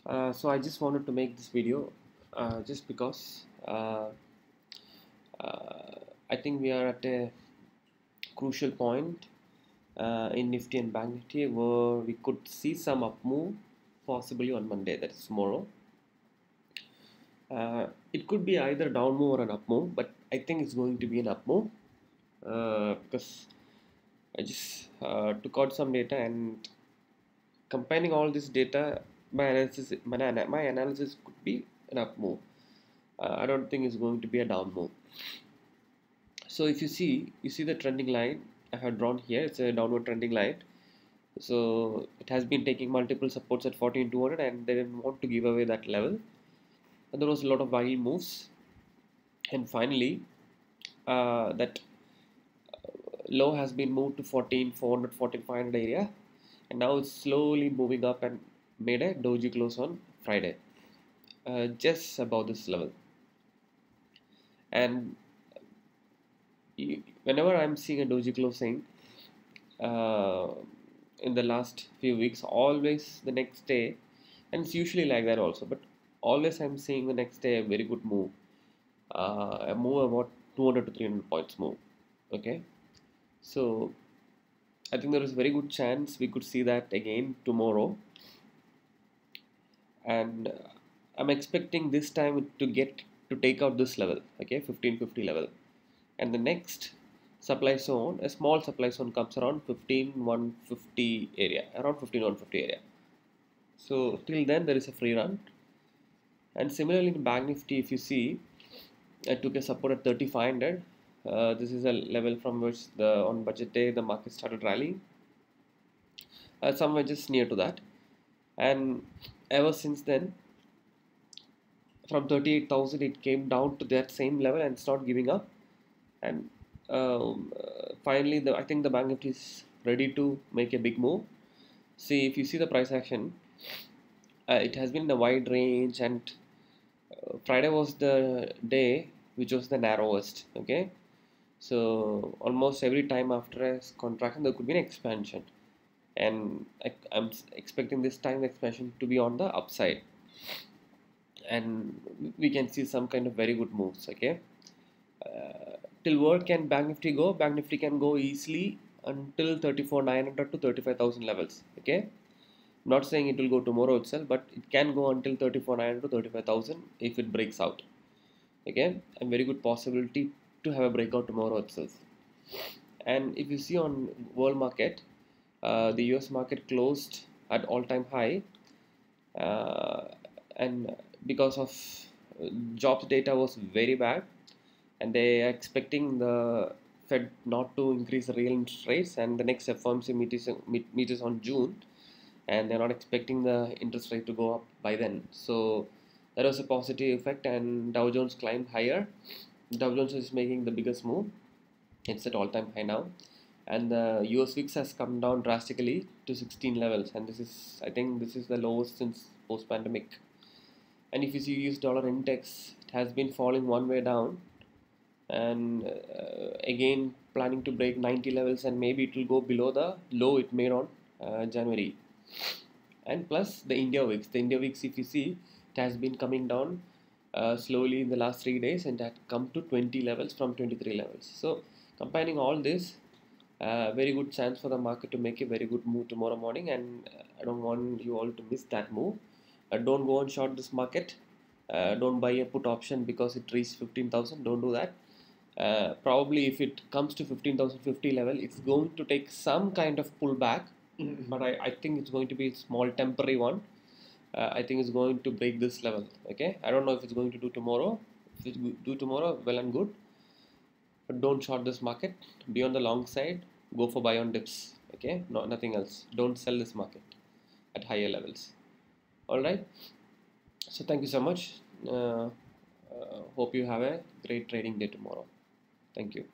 So I just wanted to make this video just because I think we are at a crucial point in Nifty and Bank Nifty where we could see some up move possibly on Monday, that is tomorrow. It could be either down move or an up move, but I think it's going to be an up move because I just took out some data and combining all this data, my analysis could be an up move. I don't think it's going to be a down move. So if you see the trending line I have drawn here. It's a downward trending line. So it has been taking multiple supports at 14,200 and they didn't want to give away that level. And there was a lot of wild moves. And finally, that low has been moved to 14,400, 14,500 area. And now it's slowly moving up and made a doji close on Friday. Just above this level. And whenever I'm seeing a doji closing, uh, in the last few weeks, always the next day, and it's usually like that also, but always I'm seeing the next day a very good move, a move about 200 to 300 points move. Okay, so I think there is a very good chance we could see that again tomorrow, and I'm expecting this time to get to take out this level, okay, 1550 level, and the next supply zone, a small supply zone comes around 15150 area, around 15150 area. So till then there is a free run. And similarly in Bank Nifty, if you see, I took a support at 3500. This is a level from which the on budget day the market started rallying. Somewhere just near to that, and ever since then, from 38,000 it came down to that same level and it's not giving up. And finally, I think the Bank Nifty is ready to make a big move. See, if you see the price action, it has been in a wide range, and Friday was the day which was the narrowest. Okay, so almost every time after a contraction, there could be an expansion, and I'm expecting this time the expansion to be on the upside, and we can see some kind of very good moves. Okay, till where can Bank Nifty go? Bank Nifty can go easily until 34,900 to 35,000 levels. Okay, not saying it will go tomorrow itself, but it can go until 34,900 to 35,000 if it breaks out. Okay, a very good possibility to have a breakout tomorrow itself. And if you see on world market, the US market closed at all-time high, uh, and because of jobs data was very bad, and they are expecting the Fed not to increase the real interest rates, and the next FOMC meet is on June, and they're not expecting the interest rate to go up by then. So that was a positive effect, and Dow Jones climbed higher. Dow Jones is making the biggest move. It's at all-time high now, and the US VIX has come down drastically to 16 levels, and I think this is the lowest since post-pandemic. And if you see US dollar index, it has been falling one way down, and again planning to break 90 levels, and maybe it will go below the low it made on January. And plus the India VIX. The India VIX, if you see, it has been coming down slowly in the last 3 days, and had come to 20 levels from 23 levels. So combining all this, very good chance for the market to make a very good move tomorrow morning, and I don't want you all to miss that move. Don't go and short this market. Don't buy a put option because it reached 15,000. Don't do that. Probably if it comes to 15,050 level, it's going to take some kind of pullback, but I think it's going to be a small temporary one. I think it's going to break this level. Okay, I don't know if it's going to do tomorrow. If it do tomorrow, well and good, but don't short this market. Be on the long side. Go for buy on dips. Okay, no, nothing else. Don't sell this market at higher levels. All right. So thank you so much. Hope you have a great trading day tomorrow. Thank you.